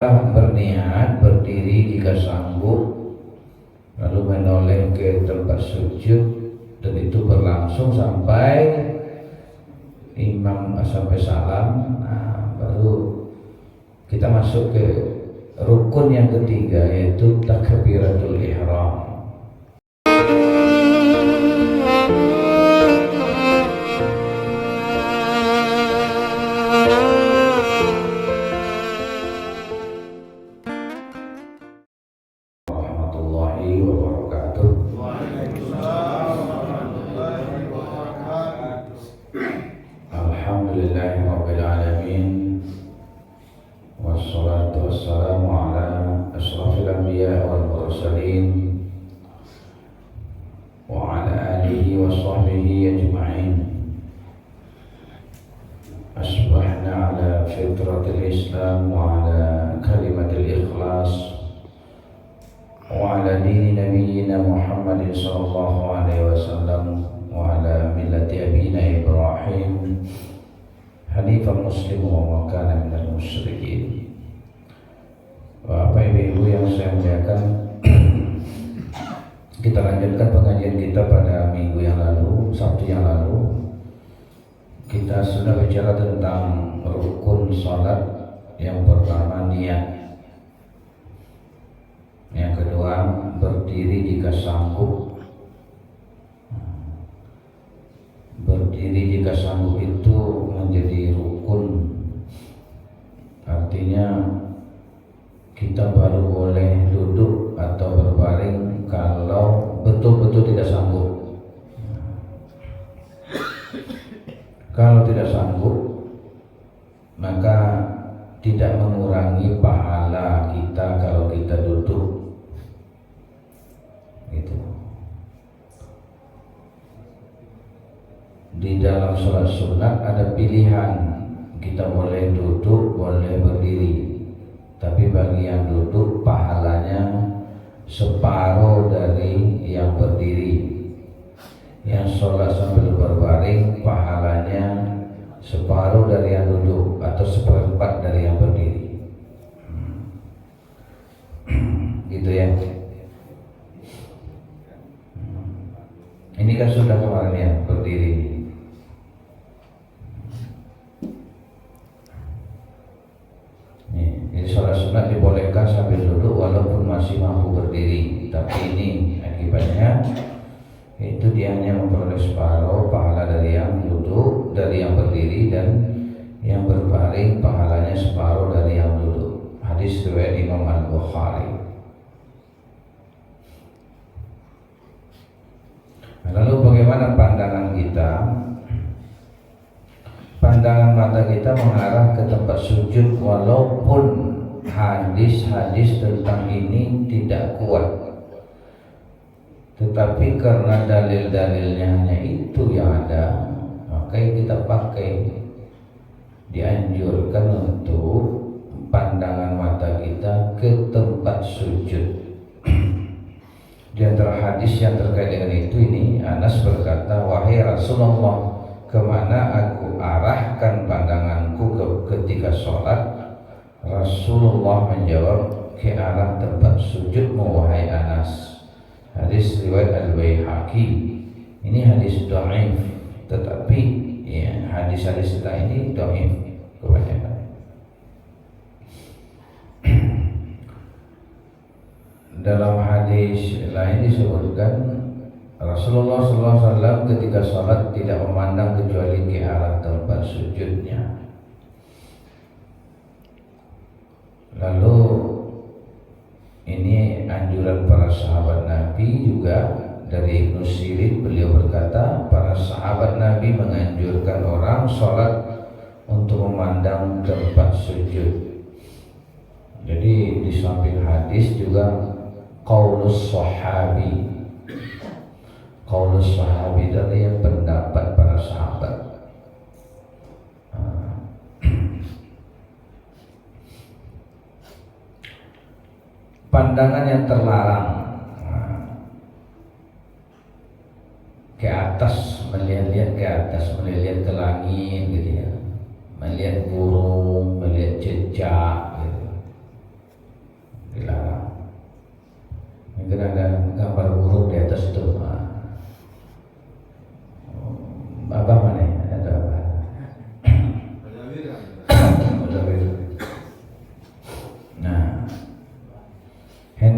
Berniat berdiri jika sanggup, lalu menoleh ke tempat sujud, dan itu berlangsung sampai imam sampai salam. Baru kita masuk ke rukun yang ketiga, yaitu takbiratul ihram. Bapak Ibu yang saya muliakan, kita lanjutkan pengajian kita pada minggu yang lalu, Sabtu yang lalu. Kita sudah bicara tentang rukun salat. Yang pertama niat, yang kedua berdiri jika sanggup. Berdiri jika sanggup itu menjadi rukun, artinya kita baru boleh duduk atau berbaring kalau betul-betul tidak sanggup. Kalau tidak sanggup, maka tidak mengurangi pahala kita kalau kita duduk. Gitu. Di dalam sholat sunat ada pilihan, kita boleh duduk, boleh berdiri. Tapi bagi yang duduk pahalanya separuh dari yang berdiri. Yang sholat sambil berbaring pahalanya separuh dari yang duduk atau seperempat dari yang berdiri. Gitu ya. Ini kan sudah kemarin ya, berdiri. Jadi sholat sunat dibolehkan sambil duduk walaupun masih mampu berdiri. Tapi ini akibatnya itu dia hanya memperoleh separuh pahala dari yang duduk, dari yang berdiri, dan yang berbaring pahalanya separuh dari yang duduk. Hadis riwayat Imam Al-Bukhari. Lalu bagaimana pandangan kita? Pandangan mata kita mengarah ke tempat sujud walaupun hadis-hadis tentang ini tidak kuat. Tetapi karena dalil-dalilnya hanya itu yang ada, maka kita pakai. Dianjurkan untuk pandangan mata kita ke tempat sujud. Di antara hadis yang terkait dengan itu ini, Anas berkata, "Wahai Rasulullah, kemana aku arahkan pandanganku ketika sholat?" Rasulullah menjawab, "Ke arah tempat sujudmu, wahai Anas." Hadis riwayat Al-Baihaqi. Ini hadis dhaif, tetapi ya, hadis-hadis tentang ini dhaif kebanyakan. Dalam hadis lain disebutkan Rasulullah SAW ketika sholat tidak memandang kecuali ke arah tempat sujudnya. Lalu ini anjuran para sahabat Nabi juga. Dari Ibnu Sirin, beliau berkata, para sahabat Nabi menganjurkan orang sholat untuk memandang tempat sujud. Jadi di samping hadis juga qaulus sahabi. Qaulus sahabi dari yang pendapat para sahabat. Pandangan yang terlarang, ke atas, melihat-lihat ke atas, melihat ke langit gitu ya, melihat burung, melihat jejak gitu.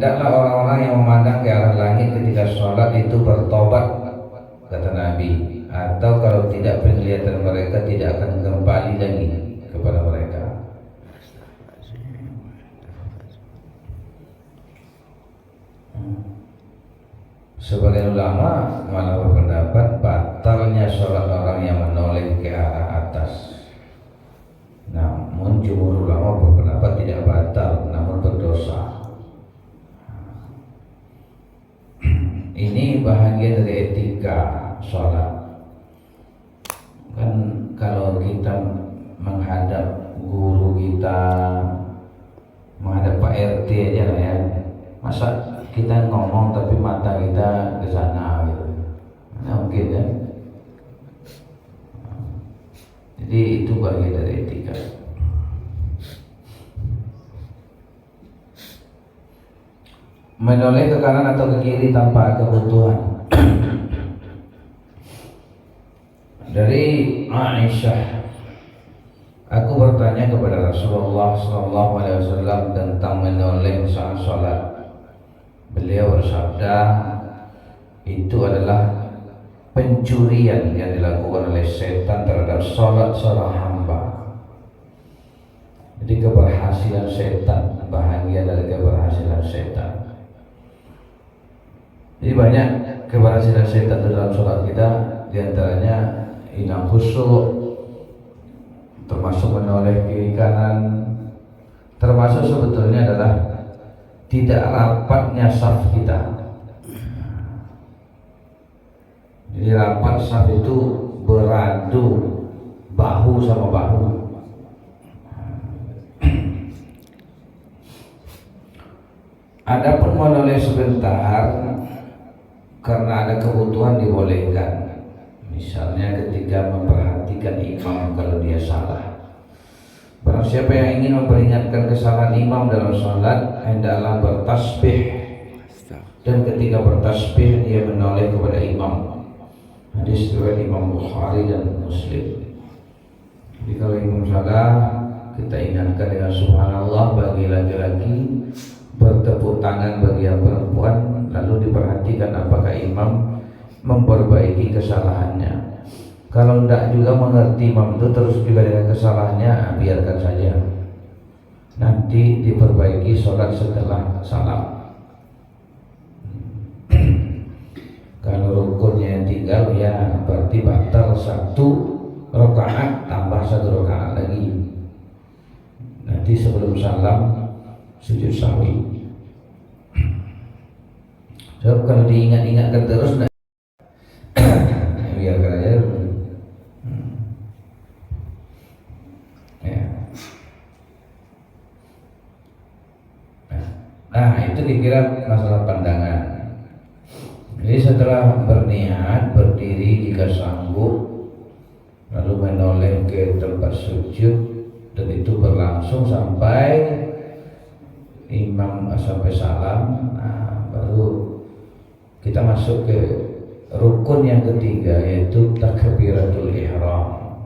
hendaklah orang-orang yang memandang ke arah langit ketika sholat itu bertobat, kata Nabi, atau kalau tidak penglihatan mereka tidak akan kembali lagi kepada mereka. Sebagian ulama malah berpendapat batalnya sholat orang yang menoleh ke arah atas. Namun jumhur ulama berpendapat tidak batal, namun berdosa. Ini bahagian dari etika sholat. Kan kalau kita menghadap guru kita, menghadap Pak RT aja lah ya, masa kita ngomong tapi mata kita ke sana gitu, nah, mungkin ya. Jadi itu bagian dari etika. Menoleh ke kanan atau ke kiri tanpa kebutuhan. Dari Aisyah, aku bertanya kepada Rasulullah SAW tentang menoleh saat sholat. Beliau bersabda, itu adalah pencurian yang dilakukan oleh setan terhadap sholat seorang hamba. Jadi keberhasilan setan, bahagian dari keberhasilan setan. Jadi banyak keberhasilan setan dalam sholat kita, diantaranya hilang khusyuk, termasuk menoleh kiri kanan, termasuk sebetulnya adalah tidak rapatnya saf kita. Jadi rapat saf itu beradu bahu sama bahu. Adapun menoleh sebentar karena ada kebutuhan dibolehkan. Misalnya ketika memperhatikan imam kalau dia salah. Barang siapa yang ingin memperingatkan kesalahan imam dalam sholat, hendaklah bertasbih, dan ketika bertasbih dia menoleh kepada imam. Hadis riwayat Imam Bukhari dan Muslim. Jadi kalau imam salah, kita ingatkan dengan subhanallah bagi laki-laki, bertepuk tangan bagi yang perempuan, lalu diperhatikan apakah imam memperbaiki kesalahannya. Kalau tidak juga mengerti imam itu terus juga dengan kesalahannya, biarkan saja. Nanti diperbaiki sholat setelah salam. Kalau rukunnya yang tinggal, ya berarti batal 1 rakaat tambah 1 rakaat lagi. Nanti sebelum salam sujud sahwi. Sebab kalau diingat-ingatkan terus, biarkan aja. Nah, itu dikira masalah pandangan. Jadi setelah berniat berdiri jika sanggup, lalu menoleh ke tempat sujud, dan itu berlangsung sampai imam sampai salam. Nah, baru kita masuk ke rukun yang ketiga, yaitu takbiratul ihram.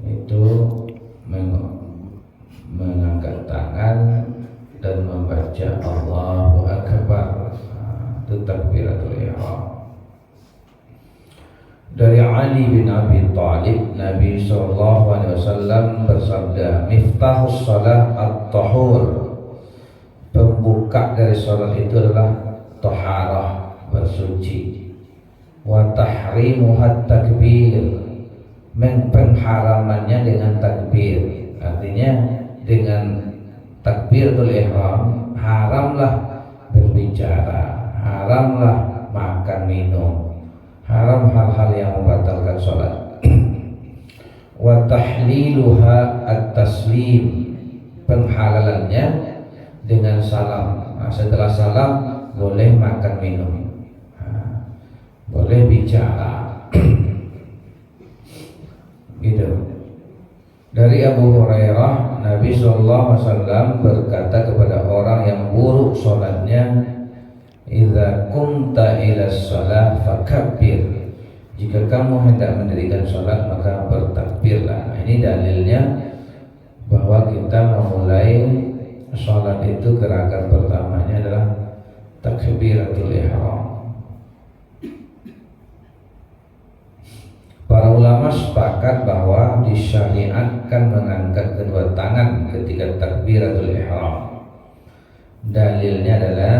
Itu mengangkat tangan dan membaca Allahu Akbar. Itu takbiratul ihram. Dari Ali bin Abi Thalib, Nabi SAW bersabda, miftahus salah at-tahur. Pembuka dari salat itu adalah taharah, bersuci. Wa tahrimuhat takbir. Pengharamannya dengan takbir. Artinya dengan takbiratul ihram haramlah berbicara, haramlah makan minum, haram hal-hal yang membatalkan sholat. Wa tahliluha at-taslim. Penghalalannya dengan salam. Nah, setelah salam boleh makan minum, boleh bicara. Gitu. Dari Abu Hurairah, Nabi SAW berkata kepada orang yang buruk sholatnya, idza kumta ila shalah fakabbir. Jika kamu hendak mendirikan sholat maka bertakbirlah. Ini dalilnya bahwa kita memulai sholat itu itu gerakan pertamanya adalah takbiratul ihram. Para ulama sepakat bahwa disyariatkan mengangkat kedua tangan ketika takbiratul ihram. Dalilnya adalah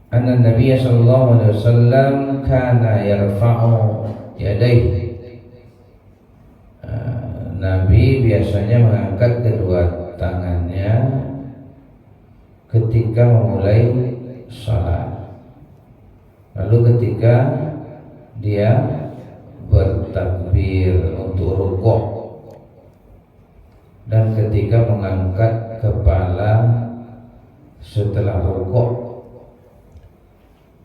anna Nabi sallallahu alaihi wasallam kana yarfa'u yadayhi. Nabi biasanya mengangkat kedua tangannya ketika memulai salat. Lalu ketika dia bertakbir untuk rukuk dan ketika mengangkat kepala setelah rukuk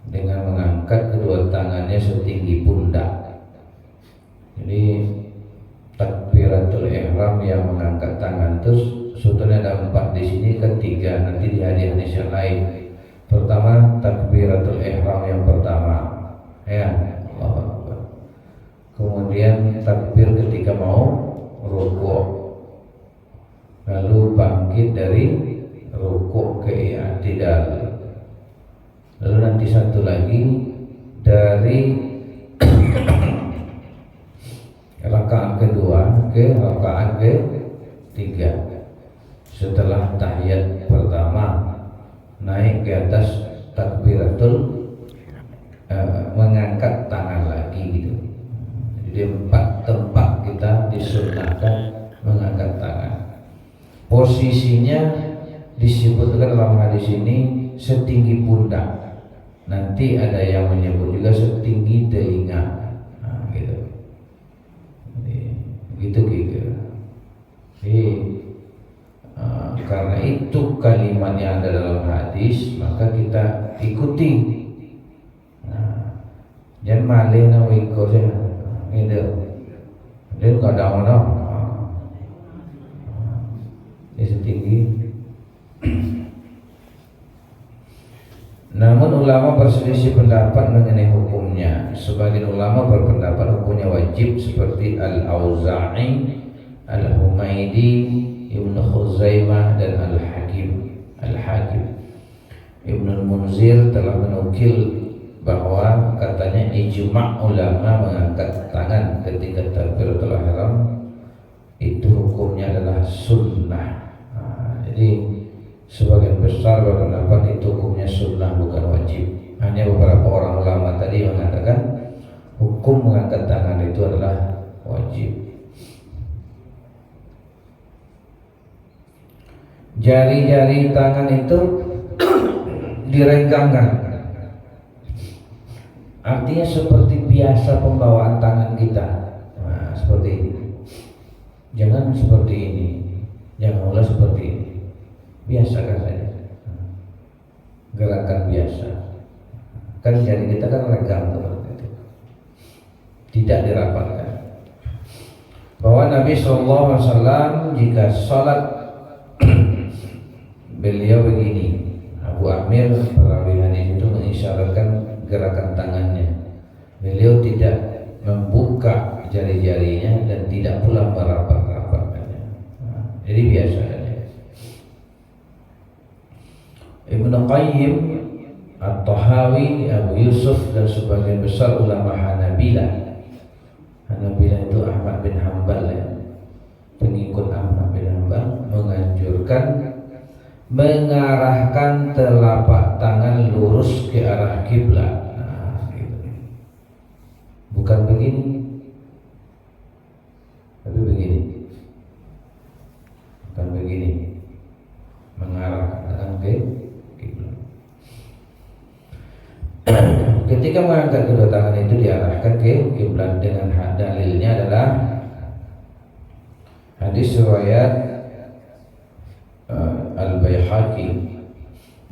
dengan mengangkat kedua tangannya setinggi pundak. Jadi takbiratul ihram yang mengangkat tangan itu sebetulnya ada 4 di sini, ketiga nanti di hadis yang lain. Pertama takbiratul ihram yang pertama, ya. Kemudian takbir ketika mau rukuk, lalu bangkit dari rukuk ke i'tidal. Lalu nanti satu lagi dari rakaat kedua ke rakaat ketiga. Setelah tahiyat pertama naik ke atas takbiratul mengangkat tangan lagi gitu. Jadi 4 tempat kita disunahkan mengangkat tangan. Posisinya disebutkan dalam hadis ini setinggi pundak. Nanti ada yang menyebut juga setinggi telinga. Nah, gitu. Gitu. Jadi karena itu kalimat yang ada dalam hadis, maka kita ikuti. Jangan malih na wiko saja, gitu. Dia nggak ada mana, dia setinggi. Namun ulama berselisih pendapat mengenai hukumnya. Sebagian ulama berpendapat hukumnya wajib seperti Al-Auza'i, Al-Humaidi, Ibnu Khuzaimah dan Al-Hakim. Ibnu Munzir telah menukil bahwa katanya ijma' ulama mengangkat tangan ketika takbiratul ihram itu hukumnya adalah sunnah. Jadi sebagian besar berpendapat itu hukumnya sunnah bukan wajib. Hanya beberapa orang ulama tadi mengatakan hukum mengangkat tangan itu adalah wajib. Jari-jari tangan itu direnggangkan. Artinya seperti biasa pembawaan tangan kita. Nah, seperti ini. Jangan seperti ini. Jangan pula seperti ini. Biasakan saja. Gerakan biasa. Kan jari kita kan renggang seperti itu. Tidak dirapatkan. Bahwa Nabi SAW jika sholat beliau begini. Abu Amir perawi hadis itu mengisyaratkan gerakan tangannya. Beliau tidak membuka jari-jarinya dan tidak pula merapat-rapatkannya. Jadi biasa saja. Ibnu Qayyim At-Tahawi, Abu Yusuf dan sebagian besar ulama Hanabilah itu Ahmad bin Hanbal ya, pengikut Ahmad bin Hanbal menganjurkan mengarahkan telapak tangan lurus ke arah kiblat. Nah, gitu. Bukan begini, tapi begini. Bukan begini. Mengarahkan tangan ke kiblat. Ketika mengangkat kedua tangan itu diarahkan ke kiblat dengan dalilnya adalah hadis riwayat Al-Baihaqi,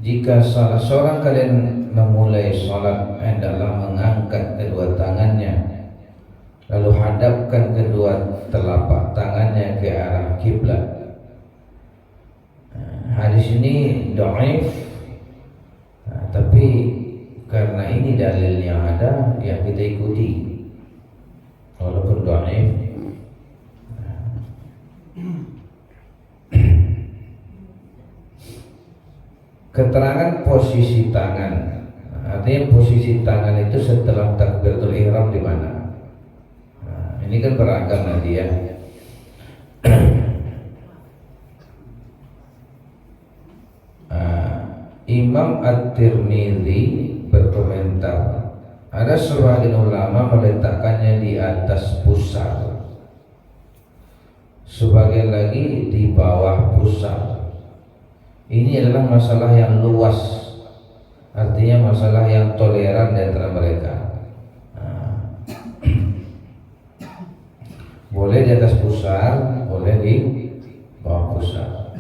jika salah seorang kalian memulai salat hendaklah mengangkat kedua tangannya lalu hadapkan kedua telapak tangannya ke arah kiblat. Hadis ini dhaif, tapi karena ini dalil yang ada ya kita ikuti walaupun dhaif. Keterangan posisi tangan, artinya posisi tangan itu setelah takbiratul ihram di mana? Nah, ini kan beragam nanti ya. Imam At-Tirmidzi berkomentar, ada sebagian ulama meletakkannya di atas pusar, sebagian lagi di bawah pusar. Ini adalah masalah yang luas, artinya masalah yang toleran di antara mereka. Boleh di atas pusar, boleh di bawah pusar.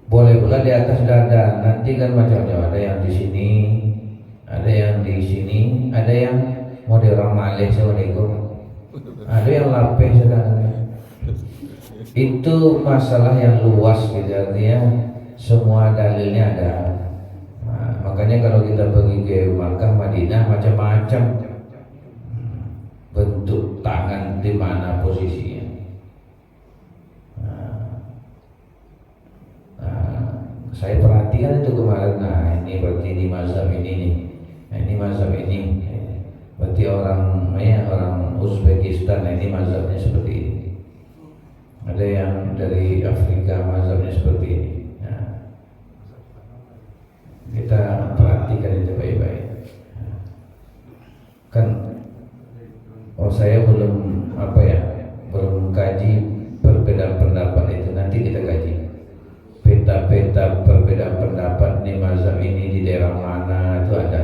Boleh pula di atas dada. Nanti kan macam-macam, ada yang di sini, ada yang di sini, ada yang model orang Malay ada yang lapeh sedang. Itu masalah yang luas gitu, artinya semua dalilnya ada. Nah, makanya kalau kita pergi ke Makkah, Madinah, macam-macam bentuk tangan di mana posisinya. Saya perhatikan itu kemarin. Nah, ini berarti di mazhab ini nih. Nah, ini mazhab ini. Berarti orang Uzbekistan. Nah, ini mazhabnya seperti ini. Ada yang dari Afrika, mazhabnya seperti ini. Nah, kita perhatikan itu baik-baik. Kan, saya belum belum kaji perbedaan pendapat itu. Nanti kita kaji peta-peta perbedaan pendapat di mazhab ini di daerah mana itu ada.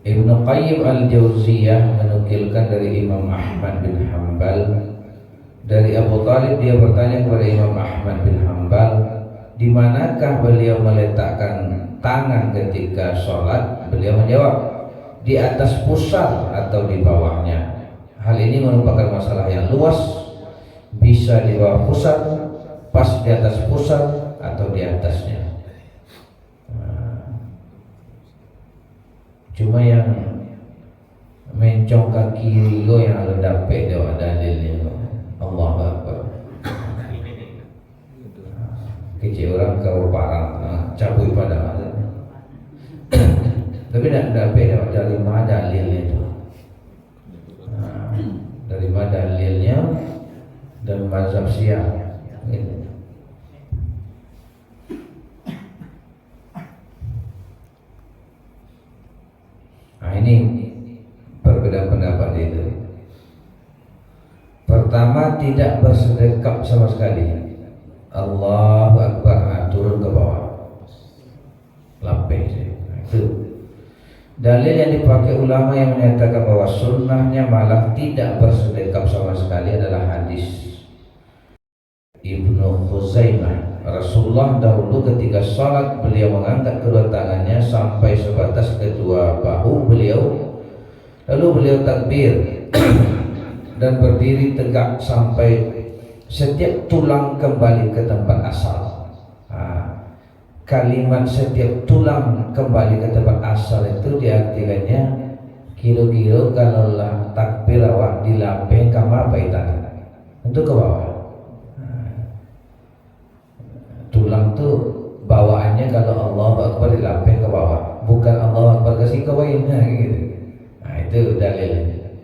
Ibnu Qayyim al-Jauziyah menukilkan dari Imam Ahmad bin Hanbal, dari Abu Talib, dia bertanya kepada Imam Ahmad bin Hanbal, di manakah beliau meletakkan tangan ketika sholat? Beliau menjawab, di atas pusar atau di bawahnya. Hal ini merupakan masalah yang luas, bisa di bawah pusar, pas di atas pusar, atau di atasnya. Cuma yang mencong kaki lo yang ada dapet dia dalilnya. Allah Akbar. Kecil orang kau parang cabui pada ada. Tapi tidak dapet dia dari mana dalilnya itu. Dari mana dalilnya dan mazhab Syiah. Gitu. Nah, ini perbedaan pendapat itu. Pertama, tidak bersedekap sama sekali. Allahu Akbar, turun ke bawah, lapis. Itu dalil yang dipakai ulama yang menyatakan bahwa sunnahnya malah tidak bersedekap sama sekali adalah hadis Ibnu Khuzaimah. Rasulullah dahulu ketika sholat, beliau mengangkat kedua tangannya sampai sebatas kedua bahu beliau, lalu beliau takbir dan berdiri tegak sampai setiap tulang kembali ke tempat asal. Kalimat setiap tulang kembali ke tempat asal itu diartikannya kira-kira kalau lah takbir awak dilapeh kama apa itu untuk ke bawah. Tulang tuh bawaannya kalau Allah Akbar dilapeh ke bawah, bukan Allah Akbar kasih ke bawah gitu. Nah, itu dalilnya.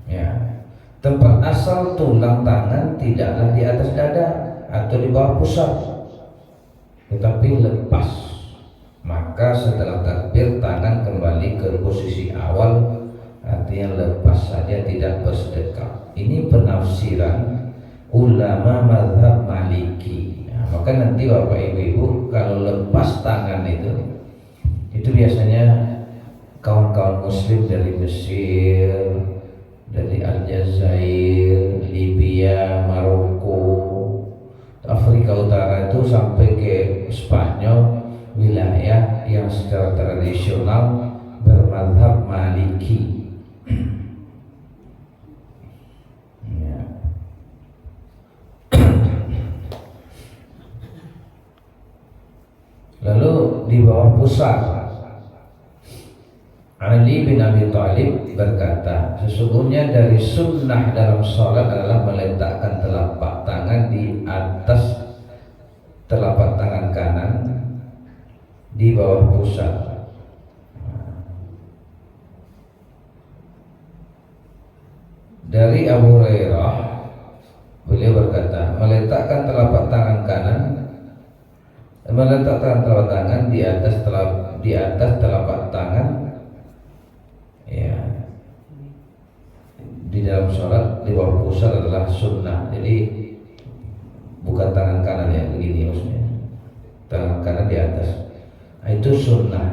Ya, tempat asal tulang tangan tidaklah di atas dada atau di bawah pusar, tetapi lepas. Maka setelah takbir tangan kembali ke posisi awal, artinya lepas saja, tidak bersedekap. Ini penafsiran ulama mazhab Maliki. Nah, maka nanti Bapak Ibu kalau lepas tangan itu biasanya kawan-kawan muslim dari Mesir, dari Aljazair, Libya, Maroko, Afrika Utara itu sampai ke Spanyol, wilayah yang secara tradisional bermazhab Maliki. Lalu di bawah pusar, Ali bin Abi Thalib berkata, sesungguhnya dari sunnah dalam sholat adalah meletakkan telapak tangan di atas telapak tangan kanan di bawah pusat. Dari Abu Hurairah, beliau berkata, meletakkan telapak tangan kanan, meletakkan telapak tangan di atas telapak tangan, ya, di dalam sholat di bawah pusat adalah sunnah. Jadi bukan tangan kanan ya, begini maksudnya, tangan kanan di atas. Nah, itu sunnah.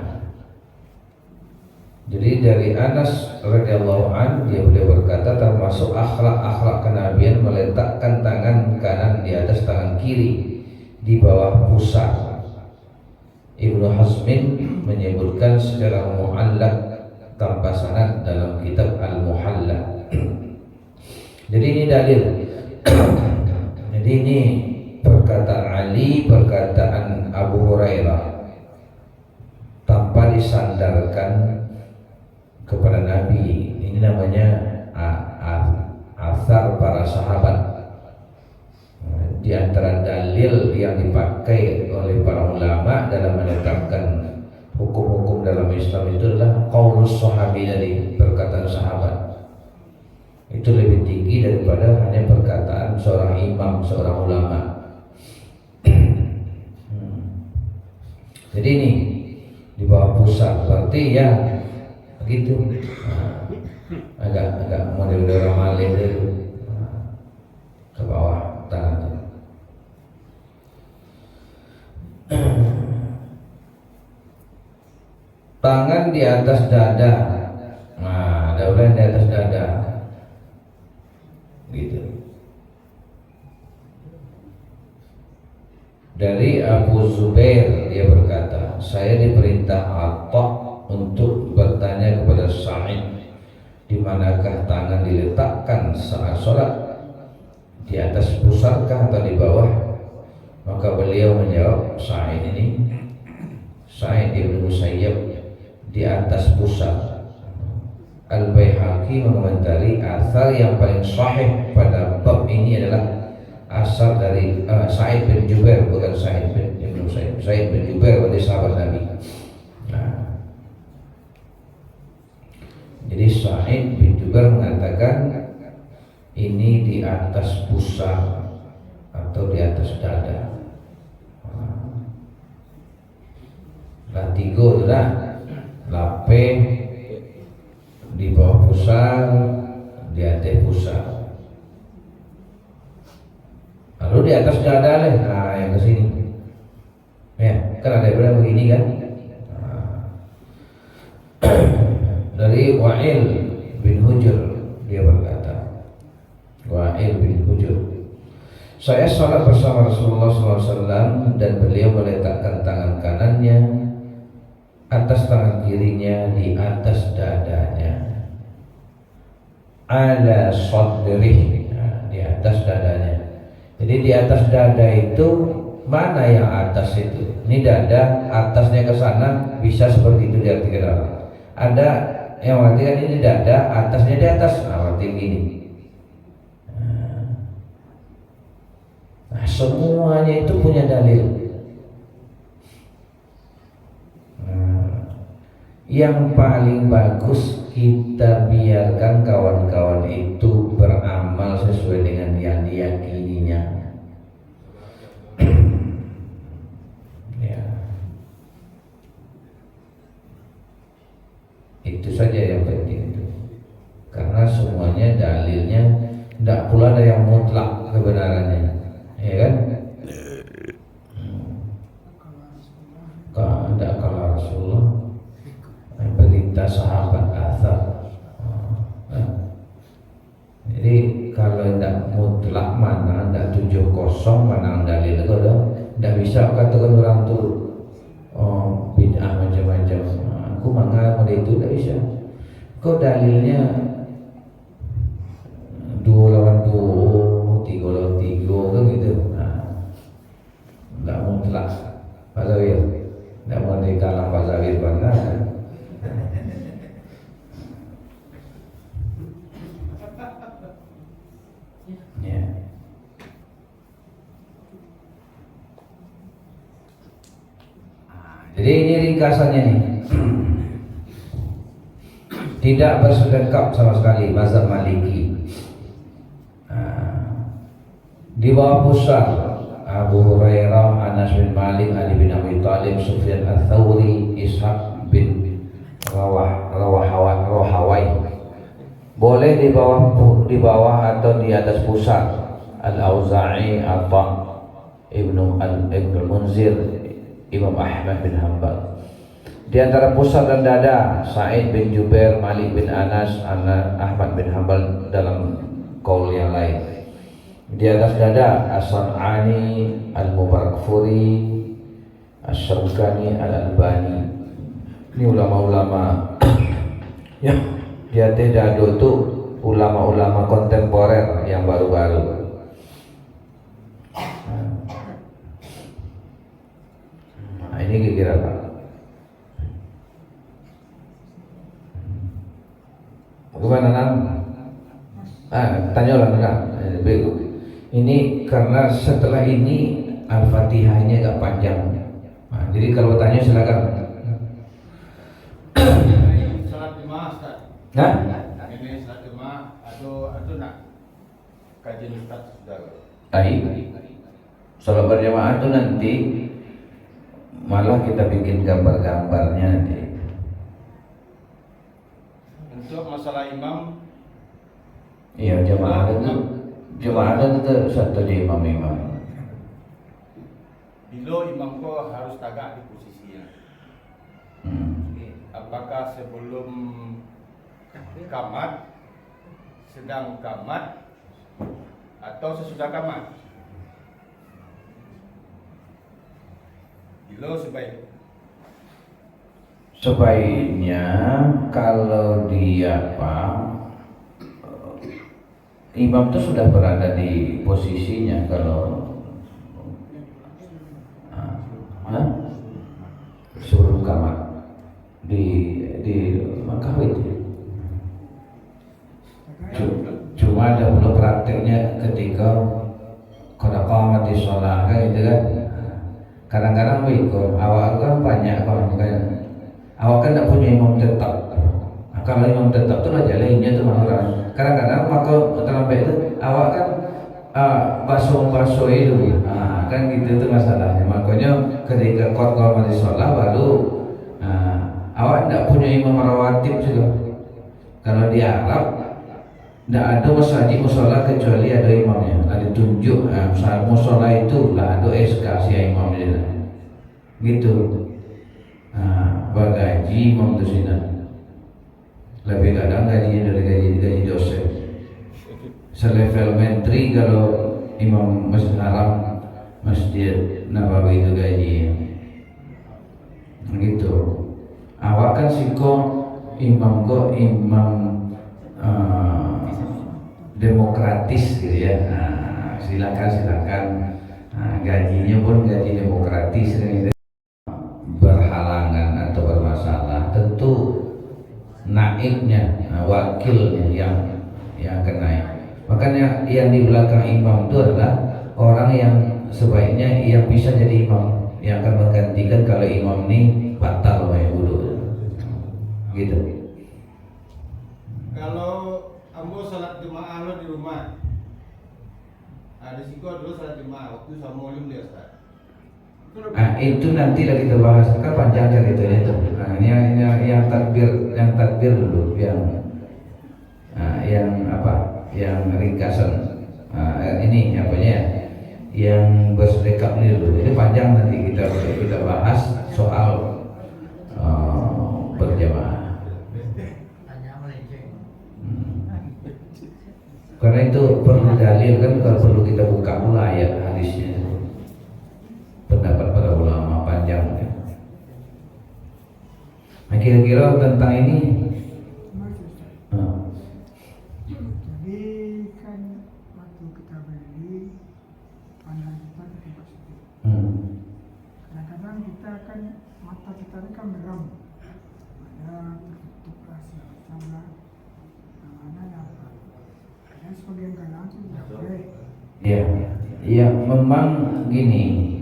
Jadi dari Anas radhiyallahu an, beliau berkata termasuk akhlak kenabian meletakkan tangan kanan di atas tangan kiri di bawah pusat. Ibnu Hazmin menyebutkan secara mu'allaq tanpa sanad dalam kitab Al-Muhalla. Jadi ini dalil. Jadi ini perkataan Ali, perkataan Abu Hurairah tanpa disandarkan kepada Nabi. Ini namanya asar para sahabat. Di antara dalil yang dipakai oleh para ulama dalam menetapkan hukum-hukum dalam Islam itu adalah qaulus sahabi, dari perkataan sahabat. Itu lebih tinggi daripada hanya perkataan seorang imam, seorang ulama. Jadi ini di bawah pusat, berarti ya begitu. Agak model orang Malay itu, ke bawah tangan. Tangan di atas dada. Nah, daulah di atas dada. Gitu. Dari Abu Zubair, dia berkata, saya diperintah Atha untuk bertanya kepada Sa'id, di manakah tangan diletakkan saat sholat, di atas pusatkah atau di bawah? Maka beliau menjawab, Sa'id ibn Musayyab, di atas pusat. Al-Baihaqi mengomentari asar yang paling sahih pada bab ini adalah asar dari Sa'id bin Jubair, bukan Sa'id bin Musayyab. Sa'id bin Jubair adalah sahabat Nabi. Nah, jadi Sa'id bin Jubair mengatakan ini di atas pusat atau di atas dada. Latigo adalah lape di bawah pusat, di atas pusat. Lalu di atas dada lah, nah yang ke sini. Ya, kan ada berapa begini kan? Dari Wa'il bin Hujr, dia berkata, Wa'il bin Hujr, saya sholat bersama Rasulullah SAW dan beliau meletakkan tangan kanannya atas tangan kirinya di atas dadanya, ala sadrih, di atas dadanya. Jadi di atas dada itu mana yang atas itu? Ini dada, atasnya ke sana, bisa seperti itu diartikan orang. Ada yang artikan ini dada, atasnya di atas, arti gini. Nah, semuanya itu punya dalil. Yang paling bagus kita biarkan kawan-kawan itu beramal sesuai dengan yang diyakininya. Ya. Itu saja yang penting itu. Karena semuanya dalilnya tidak pula ada yang mutlak kebenarannya, ya kan? Tidak kalau Rasulullah, perintah sahabat, asar. Jadi kalau tidak mutlak mana, tidak 70 mana dalil itu ada, tidak bisa katakan orang tu bid'ah macam-macam. Aku mengaku itu tidak bisa. Kau dalilnya 2 lawan 2, 3 lawan 3 kan gitu. Tidak mutlak. Pak Zawir, tidak mau dikalah Pak Zawir bangga. Jadi ini ringkasannya nih. Tidak bersedekap sama sekali mazhab Maliki. Di bawah pusat Abu Hurairah, Anas bin Malik, Ali bin Abi Thalib, Sufyan Ats-Tsauri, Ishaq bin Rahawai. Boleh di bawah atau di atas pusat Al-Auza'i, Atha, Ibnu Munzir, Imam Ahmad bin Hanbal. Di antara pusat dan dada Sa'id bin Jubair, Malik bin Anas, Ahmad bin Hanbal dalam qaul yang lain. Di atas dada As-San'ani, Al-Mubarakfuri, Asy-Syaukani, Al-Albani. Ini ulama-ulama ya, di atas dada itu ulama-ulama kontemporer yang baru-baru. Nah, ini kira-kira Pak. Gimana Nan? Tanya orang enggak? Ini karena setelah ini Al-Fatihahnya agak panjang. Nah, jadi kalau tanya silakan. Salat Jumat, Ustaz. Hah? Ini salat Jumat atau nak kajian Ustaz sudah. Tadi salat berjamaah itu nanti malah kita bikin gambar-gambarnya nanti. Untuk masalah imam, Iya, jamaah itu satu di imam. bila imam kau harus tagak di posisinya. Apakah sebelum kamat, sedang kamat, atau sesudah kamat? Bila Sebaiknya kalau dia imam itu sudah berada di posisinya kalau sebelum kamat di Makkah itu. Cuma ada belum prakteknya ketika qad qamatis shalah kan gitu kan. Kadang-kadang begitu, awak kan banyak kan awak kan tidak punya imam tetap. Nah, kalau imam tetap itu aja lainnya itu orang. Kadang-kadang maka terlambat itu awak kan basuh itu, kan gitu itu masalahnya. Makanya ketika qad qamatis shalah baru awak tidak punya imam rawatib juga. Kalau di Arab tidak ada musola kecuali ada imamnya, ada tunjuk. Musola itu lah ada SK si imamnya, gitu. Bagaji imam itu sini lebih kadang gajinya dari gaji dosen. Selevel menteri kalau imam Masjid Haram, Masjid Nabawi itu gajinya, gitu. Awak kan siko imam demokratis gitu ya. Silakan. Gajinya pun gaji demokratis gitu. Berhalangan atau bermasalah tentu naibnya, wakilnya yang kena. Makanya yang di belakang imam itu adalah orang yang sebaiknya yang bisa jadi imam, yang akan menggantikan kalau imam ini batal wudu, gitu. Kalau ambo salat jemaah lo di rumah, di situ dulu salat jemaah waktu sama ulim dia Ustaz. Itu nanti lah kita bahas, kan panjang ceritanya itu. Ini yang takbir dulu, yang apa? Yang ringkasan. Ini apanya? Yang bersedekap ini dulu. Ini panjang nanti kita bahas soal berjamaah. Karena itu perlu dalil kan, kalau perlu kita buka pula ayat hadisnya. Pendapat para ulama panjang ya. Nah, kira-kira tentang ini jadi kan waktu kita beli pandangan kita ke tempat situ. Kadang-kadang kita kan mata kita ini kan merem, ada tertutup rasa sama mana apa. Dan sebagian kanan itu tidak boleh. Ya memang gini.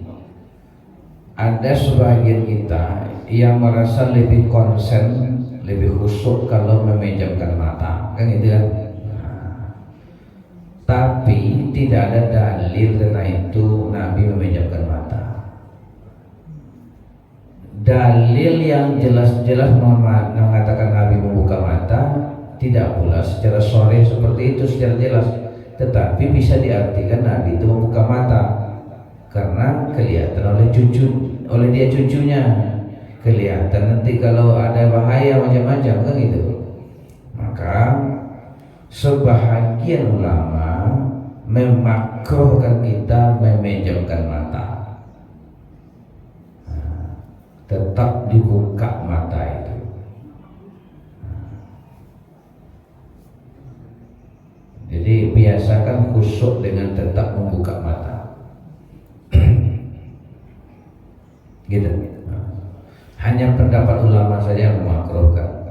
Ada sebagian kita yang merasa lebih konsen, lebih khusyuk kalau memejamkan mata, kan gitu kan? Tapi tidak ada dalil karena itu Nabi memejamkan mata. Dalil yang jelas-jelas mengatakan Nabi membuka mata tidak pula secara sore seperti itu secara jelas, tetapi bisa diartikan Nabi itu membuka mata karena kelihatan oleh dia cucunya, kelihatan nanti kalau ada bahaya macam-macam kan gitu. Maka sebahagian ulama memakruhkan kita memejamkan mata, tetap dibuka mata itu. Jadi biasakan khusyuk dengan tetap membuka mata. Gitu. Hanya pendapat ulama saja yang memakruhkan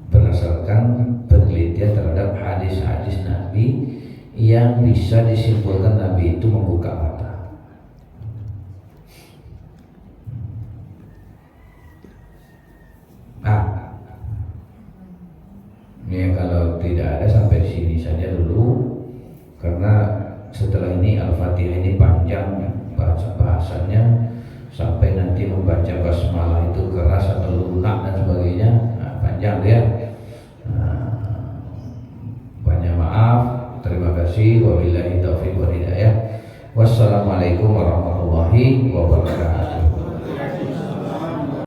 berdasarkan penelitian terhadap hadis-hadis Nabi yang bisa disimpulkan Nabi itu membuka mata. Ya kalau tidak ada sampai sini saja dulu, karena setelah ini Al-Fatihah ini panjang bahasannya, sampai nanti membaca basmalah itu keras atau lunak dan sebagainya, panjang dia. Banyak maaf, terima kasih, wabillahi taufiq wal hidayah. Wassalamualaikum warahmatullahi wabarakatuh.